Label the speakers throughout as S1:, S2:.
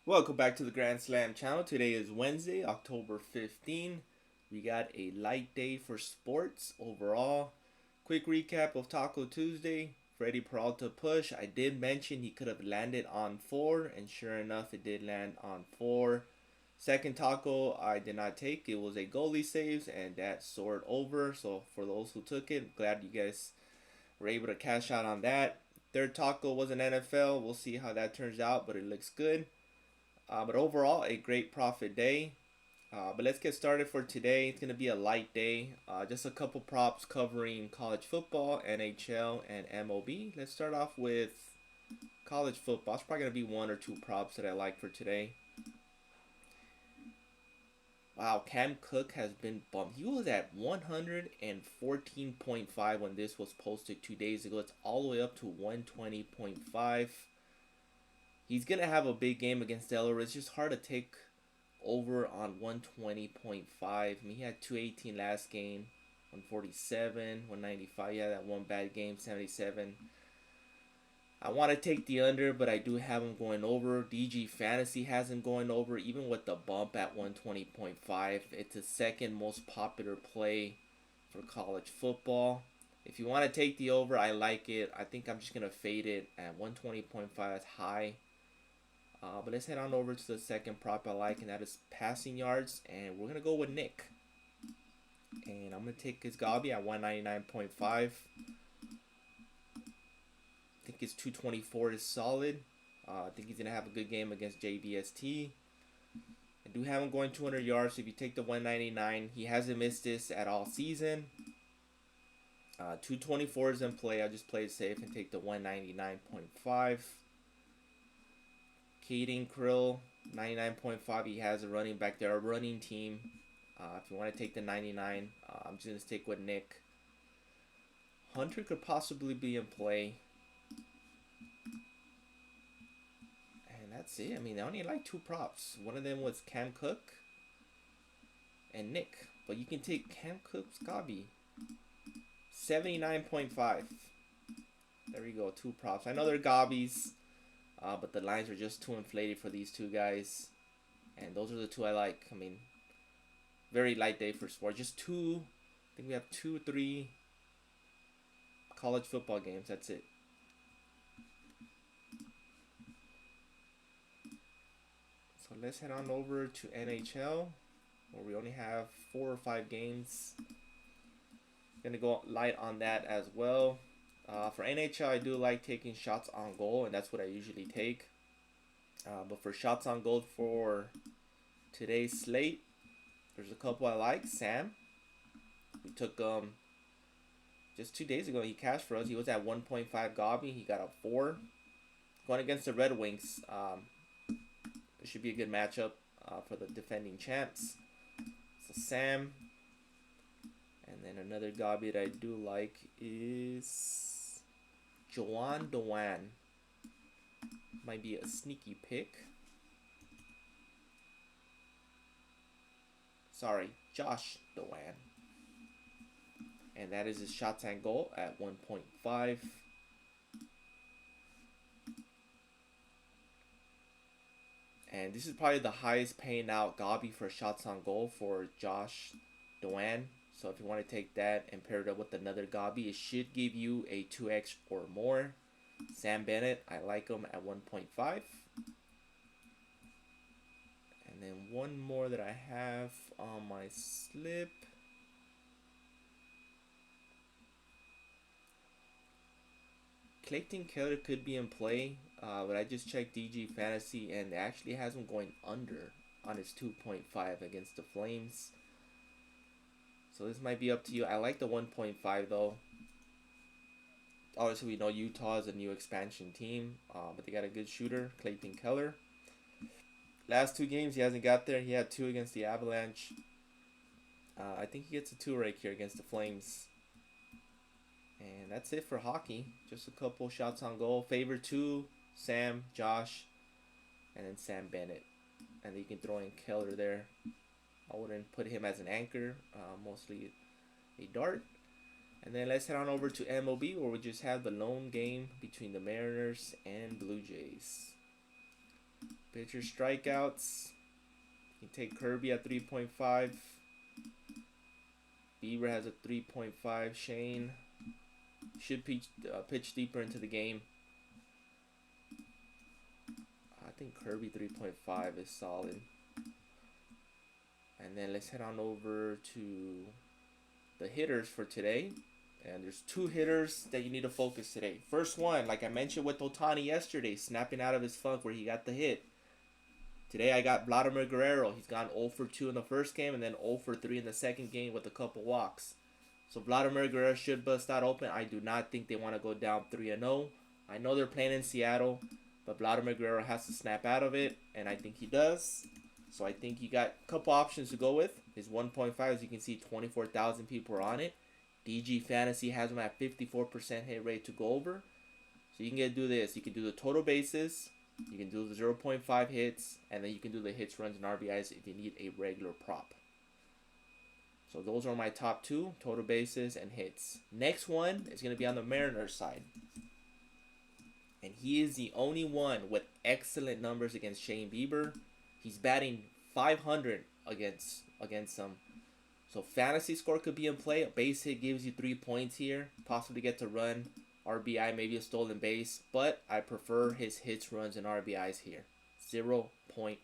S1: Welcome back to the Grand Slam channel. Today is Wednesday, October 15th. We got a light day for sports overall. Quick recap of Taco Tuesday. Freddie Peralta push. I did mention he could have landed on 4, and sure enough, it did land on 4. Second taco I did not take. It was a goalie saves, and that soared over. So for those who took it, glad you guys were able to cash out on that. Third taco was an NFL. We'll see how that turns out, but it looks good. But overall, a great profit day. But let's get started for today. It's going to be a light day. Just a couple props covering college football, NHL, and MLB. Let's start off with college football. It's probably going to be one or two props that I like for today. Wow, Cam Cook has been bumped. He was at 114.5 when this was posted 2 days ago. It's all the way up to 120.5. He's going to have a big game against Delaware. It's just hard to take over on 120.5. I mean, he had 218 last game, 147, 195. Yeah, that one bad game, 77. I want to take the under, but I do have him going over. DG Fantasy has him going over, even with the bump at 120.5. It's the second most popular play for college football. If you want to take the over, I like it. I think I'm just going to fade it at 120.5. That's high. But let's head on over to the second prop I like, and that is passing yards. And we're going to go with Nick. And I'm going to take his Gabi at 199.5. I think his 224 is solid. I think he's going to have a good game against JBST. I do have him going 200 yards. So if you take the 199, he hasn't missed this at all season. 224 is in play. I'll just play it safe and take the 199.5. Caden Krill, 99.5. He has a running back there, a running team. If you want to take the 99, I'm just going to stick with Nick. Hunter could possibly be in play. And that's it. I mean, I only like two props. One of them was Cam Cook and Nick. But you can take Cam Cook's Gabi. 79.5. There we go, two props. I know they're Gabis. But the lines are just too inflated for these two guys. And those are the two I like. I mean, very light day for sports. Just two. I think we have 2-3 college football games. That's it. So let's head on over to NHL, where we only have 4 or 5 games. Gonna go light on that as well. For NHL, I do like taking shots on goal, and that's what I usually take. But for shots on goal for today's slate, there's a couple I like. Sam, we took just 2 days ago. He cashed for us. He was at 1.5 Gabi. He got a 4. Going against the Red Wings, it should be a good matchup for the defending champs. So Sam. And then another Gabi that I do like is Joan Dewan. Might be a sneaky pick. Sorry, Josh Dewan. And that is his shots on goal at 1.5. And this is probably the highest paying out Gabi for shots on goal for Josh Dewan. So if you want to take that and pair it up with another Gabi, it should give you a 2x or more. Sam Bennett, I like him at 1.5. And then one more that I have on my slip. Clayton Keller could be in play, but I just checked DG Fantasy and it actually has him going under on his 2.5 against the Flames. So this might be up to you. I like the 1.5 though. Obviously, we know Utah is a new expansion team, but they got a good shooter, Clayton Keller. Last 2 games, he hasn't got there. He had 2 against the Avalanche. I think he gets a 2 right here against the Flames. And that's it for hockey. Just a couple shots on goal. Favor 2, Sam, Josh, and then Sam Bennett. And then you can throw in Keller there. I wouldn't put him as an anchor, mostly a dart. And then let's head on over to MLB, where we just have the lone game between the Mariners and Blue Jays. Pitcher strikeouts. You take Kirby at 3.5. Bieber has a 3.5. Shane should pitch deeper into the game. I think Kirby 3.5 is solid. And then let's head on over to the hitters for today. And there's 2 hitters that you need to focus today. First one, like I mentioned with Ohtani yesterday, snapping out of his funk where he got the hit. Today I got Vladimir Guerrero. He's gone 0 for 2 in the first game and then 0 for 3 in the second game with a couple walks. So Vladimir Guerrero should bust that open. I do not think they want to go down 3-0. I know they're playing in Seattle, but Vladimir Guerrero has to snap out of it, and I think he does. So I think you got a couple options to go with. His 1.5, as you can see, 24,000 people are on it. DG Fantasy has him at 54% hit rate to go over. So you can do this. You can do the total bases. You can do the 0.5 hits. And then you can do the hits, runs, and RBIs if you need a regular prop. So those are my top 2, total bases and hits. Next one is going to be on the Mariners side. And he is the only one with excellent numbers against Shane Bieber. He's batting 500 against them. So fantasy score could be in play. A base hit gives you 3 points here. Possibly get to run. RBI, maybe a stolen base. But I prefer his hits, runs, and RBIs here. 0.5.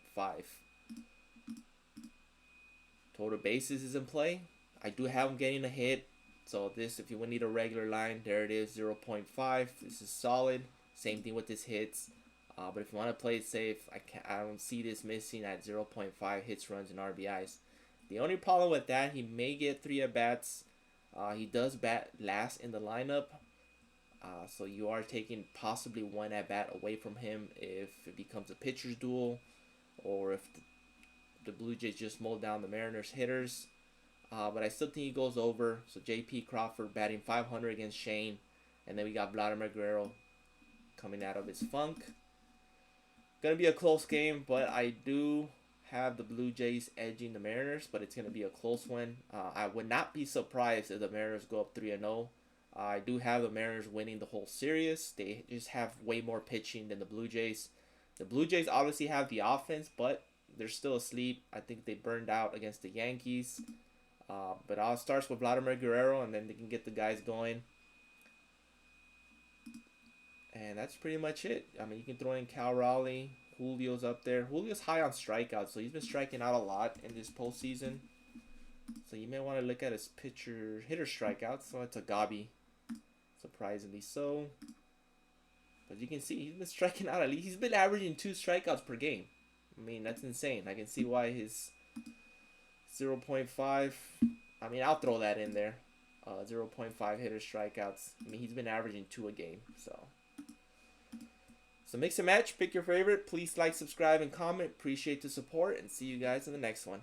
S1: Total bases is in play. I do have him getting a hit. So this, if you would need a regular line, there it is, 0.5. This is solid. Same thing with his hits. But if you want to play it safe, I don't see this missing at 0.5 hits, runs, and RBIs. The only problem with that, he may get 3 at-bats. He does bat last in the lineup. So you are taking possibly 1 at-bat away from him if it becomes a pitcher's duel. Or if the Blue Jays just mow down the Mariners hitters. But I still think he goes over. So J.P. Crawford batting 500 against Shane. And then we got Vladimir Guerrero coming out of his funk. Going to be a close game, but I do have the Blue Jays edging the Mariners, but it's going to be a close one. I would not be surprised if the Mariners go up 3-0. I do have the Mariners winning the whole series. They just have way more pitching than the Blue Jays. The Blue Jays obviously have the offense, but they're still asleep. I think they burned out against the Yankees. But I'll start with Vladimir Guerrero, and then they can get the guys going. And that's pretty much it. I mean, you can throw in Cal Raleigh. Julio's up there. Julio's high on strikeouts, so he's been striking out a lot in this postseason. So you may want to look at his hitter strikeouts. So it's a Gabi, surprisingly so. But you can see he's been striking out at least. He's been averaging 2 strikeouts per game. I mean, that's insane. I can see why his 0.5. I mean, I'll throw that in there. 0.5 hitter strikeouts. I mean, he's been averaging 2 a game. So mix and match, pick your favorite. Please like, subscribe, and comment. Appreciate the support, and see you guys in the next one.